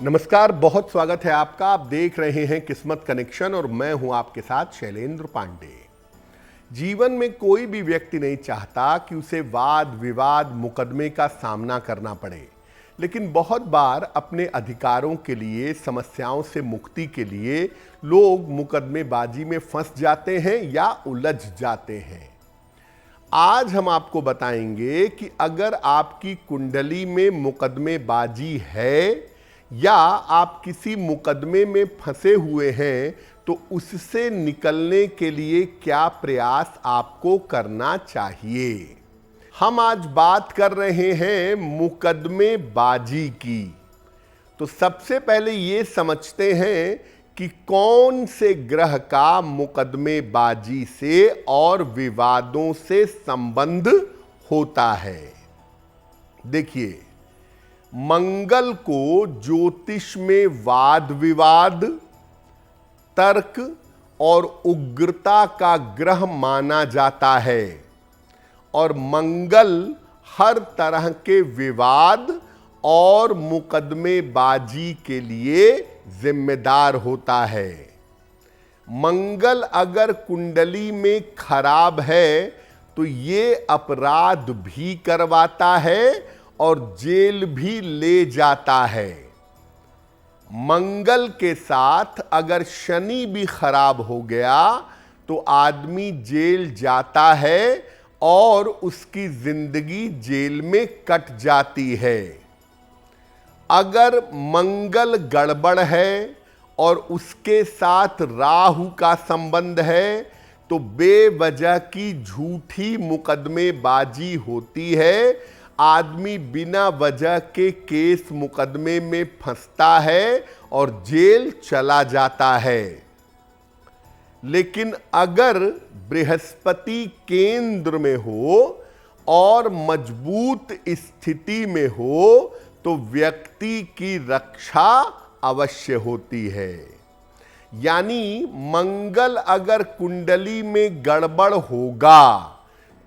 नमस्कार, बहुत स्वागत है आपका। आप देख रहे हैं किस्मत कनेक्शन और मैं हूं आपके साथ शैलेंद्र पांडे। जीवन में कोई भी व्यक्ति नहीं चाहता कि उसे वाद विवाद मुकदमे का सामना करना पड़े, लेकिन बहुत बार अपने अधिकारों के लिए, समस्याओं से मुक्ति के लिए लोग मुकदमेबाजी में फंस जाते हैं या उलझ जाते हैं। आज हम आपको बताएंगे कि अगर आपकी कुंडली में मुकदमेबाजी है या आप किसी मुकदमे में फंसे हुए हैं तो उससे निकलने के लिए क्या प्रयास आपको करना चाहिए। हम आज बात कर रहे हैं मुकदमेबाजी की। तो सबसे पहले ये समझते हैं कि कौन से ग्रह का मुकदमेबाजी से और विवादों से संबंध होता है। देखिए, मंगल को ज्योतिष में वाद विवाद, तर्क और उग्रता का ग्रह माना जाता है और मंगल हर तरह के विवाद और मुकदमेबाजी के लिए जिम्मेदार होता है। मंगल अगर कुंडली में खराब है तो ये अपराध भी करवाता है और जेल भी ले जाता है। मंगल के साथ अगर शनि भी खराब हो गया तो आदमी जेल जाता है और उसकी जिंदगी जेल में कट जाती है। अगर मंगल गड़बड़ है और उसके साथ राहु का संबंध है तो बेवजह की झूठी मुकदमेबाजी होती है। आदमी बिना वजह के केस मुकदमे में फंसता है और जेल चला जाता है। लेकिन अगर बृहस्पति केंद्र में हो और मजबूत स्थिति में हो तो व्यक्ति की रक्षा अवश्य होती है। यानी मंगल अगर कुंडली में गड़बड़ होगा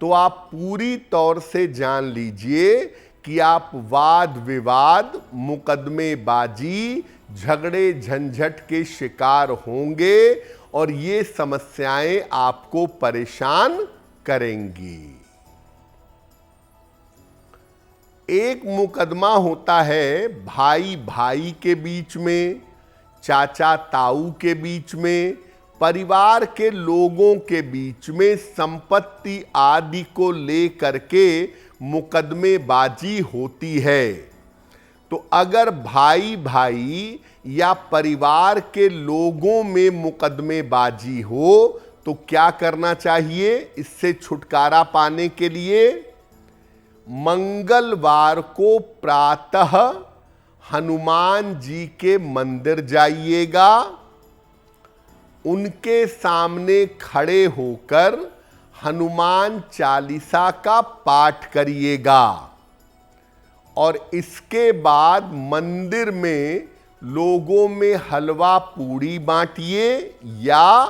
तो आप पूरी तौर से जान लीजिए कि आप वाद विवाद, मुकदमेबाजी, झगड़े झंझट के शिकार होंगे और ये समस्याएं आपको परेशान करेंगी। एक मुकदमा होता है भाई भाई के बीच में, चाचा ताऊ के बीच में, परिवार के लोगों के बीच में, संपत्ति आदि को लेकर के मुकदमेबाजी होती है। तो अगर भाई भाई या परिवार के लोगों में मुकदमेबाजी हो तो क्या करना चाहिए इससे छुटकारा पाने के लिए? मंगलवार को प्रातः हनुमान जी के मंदिर जाइएगा, उनके सामने खड़े होकर हनुमान चालीसा का पाठ करिएगा और इसके बाद मंदिर में लोगों में हलवा पूड़ी बांटिए या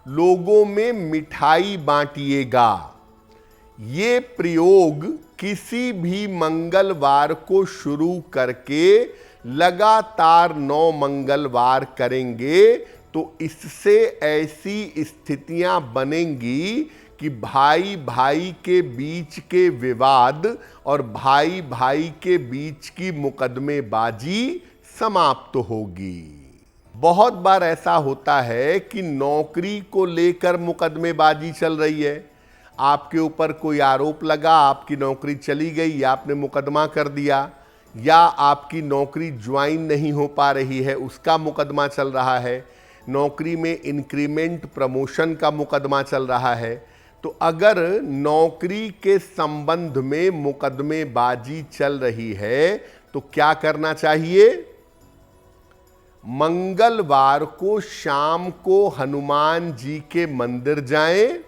लोगों में मिठाई बांटिएगा। ये प्रयोग किसी भी मंगलवार को शुरू करके लगातार 9 मंगलवार करेंगे तो इससे ऐसी स्थितियां बनेंगी कि भाई भाई के बीच के विवाद और भाई भाई के बीच की मुकदमेबाजी समाप्त होगी। बहुत बार ऐसा होता है कि नौकरी को लेकर मुकदमेबाजी चल रही है। आपके ऊपर कोई आरोप लगा, आपकी नौकरी चली गई, आपने मुकदमा कर दिया, या आपकी नौकरी ज्वाइन नहीं हो पा रही है, उसका मुकदमा चल रहा है, नौकरी में इंक्रीमेंट प्रमोशन का मुकदमा चल रहा है। तो अगर नौकरी के संबंध में मुकदमेबाजी चल रही है तो क्या करना चाहिए? मंगलवार को शाम को हनुमान जी के मंदिर जाएं,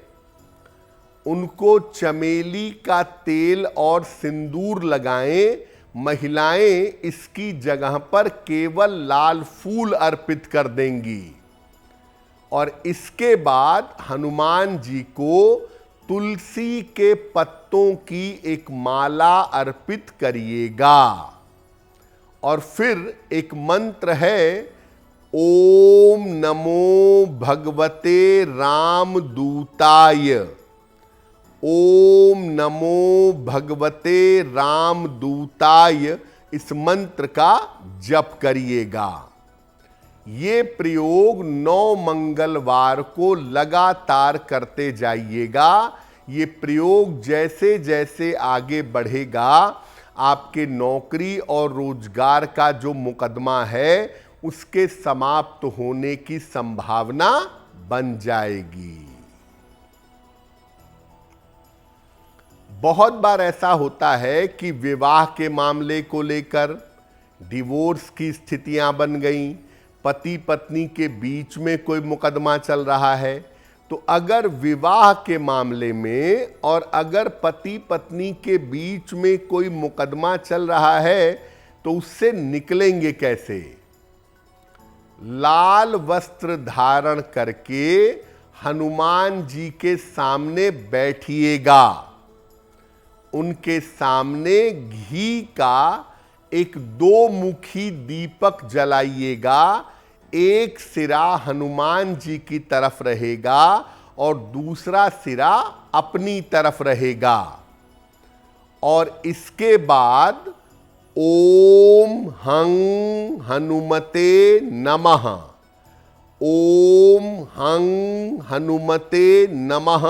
उनको चमेली का तेल और सिंदूर लगाएं। महिलाएं इसकी जगह पर केवल लाल फूल अर्पित कर देंगी और इसके बाद हनुमान जी को तुलसी के पत्तों की एक माला अर्पित करिएगा और फिर एक मंत्र है, ओम नमो भगवते रामदूताय। ओम नमो भगवते रामदूताय, इस मंत्र का जप करिएगा। ये प्रयोग 9 मंगलवार को लगातार करते जाइएगा। ये प्रयोग जैसे जैसे आगे बढ़ेगा, आपके नौकरी और रोजगार का जो मुकदमा है उसके समाप्त होने की संभावना बन जाएगी। बहुत बार ऐसा होता है कि विवाह के मामले को लेकर डिवोर्स की स्थितियां बन गई, पति पत्नी के बीच में कोई मुकदमा चल रहा है। तो अगर विवाह के मामले में और अगर पति पत्नी के बीच में कोई मुकदमा चल रहा है तो उससे निकलेंगे कैसे? लाल वस्त्र धारण करके हनुमान जी के सामने बैठिएगा। उनके सामने घी का एक 2 मुखी दीपक जलाइएगा। एक सिरा हनुमान जी की तरफ रहेगा और दूसरा सिरा अपनी तरफ रहेगा। और इसके बाद ओम हं हनुमते नमः, ओम हं हनुमते नमः,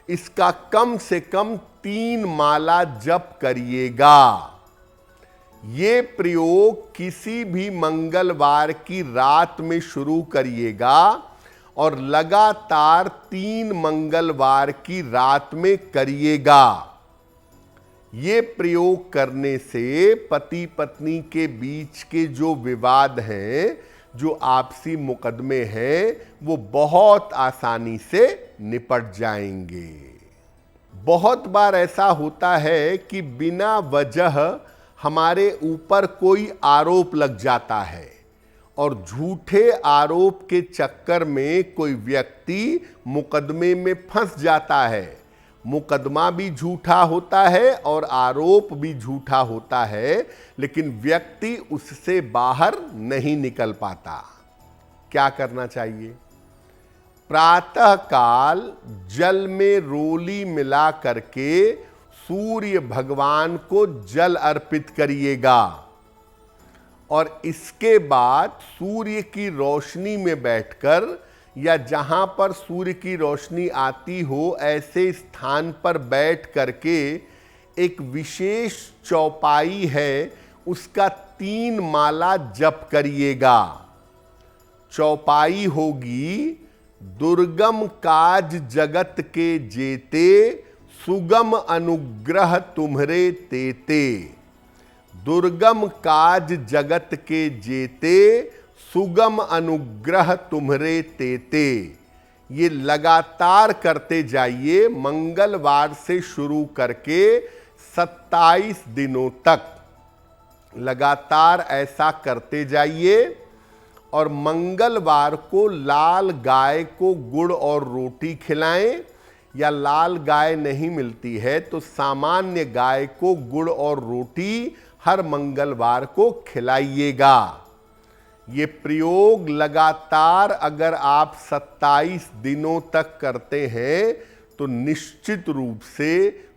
इसका कम से कम 3 माला जप करिएगा। ये प्रयोग किसी भी मंगलवार की रात में शुरू करिएगा और लगातार 3 मंगलवार की रात में करिएगा। ये प्रयोग करने से पति पत्नी के बीच के जो विवाद हैं, जो आपसी मुकदमे हैं, वो बहुत आसानी से निपट जाएंगे। बहुत बार ऐसा होता है कि बिना वजह हमारे ऊपर कोई आरोप लग जाता है और झूठे आरोप के चक्कर में कोई व्यक्ति मुकदमे में फंस जाता है। मुकदमा भी झूठा होता है और आरोप भी झूठा होता है, लेकिन व्यक्ति उससे बाहर नहीं निकल पाता। क्या करना चाहिए? प्रातः काल जल में रोली मिला करके सूर्य भगवान को जल अर्पित करिएगा और इसके बाद सूर्य की रोशनी में बैठकर या जहां पर सूर्य की रोशनी आती हो ऐसे स्थान पर बैठ करके एक विशेष चौपाई है, उसका 3 माला जप करिएगा। चौपाई होगी, दुर्गम काज जगत के जेते, सुगम अनुग्रह तुम्हरे तेते। दुर्गम काज जगत के जेते, सुगम अनुग्रह तुम्हरे तेते। ये लगातार करते जाइए, मंगलवार से शुरू करके 27 दिनों तक लगातार ऐसा करते जाइए। और मंगलवार को लाल गाय को गुड़ और रोटी खिलाएं, या लाल गाय नहीं मिलती है तो सामान्य गाय को गुड़ और रोटी हर मंगलवार को खिलाइएगा। ये प्रयोग लगातार अगर आप 27 दिनों तक करते हैं तो निश्चित रूप से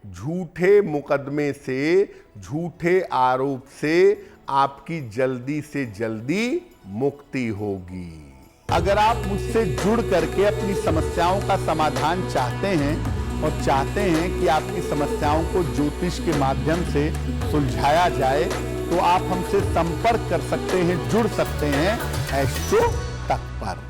झूठे मुकदमे से, झूठे आरोप से आपकी जल्दी से जल्दी मुक्ति होगी। अगर आप मुझसे जुड़ करके अपनी समस्याओं का समाधान चाहते हैं और चाहते हैं कि आपकी समस्याओं को ज्योतिष के माध्यम से सुलझाया जाए, तो आप हमसे संपर्क कर सकते हैं, जुड़ सकते हैं एस्ट्रो तक पर।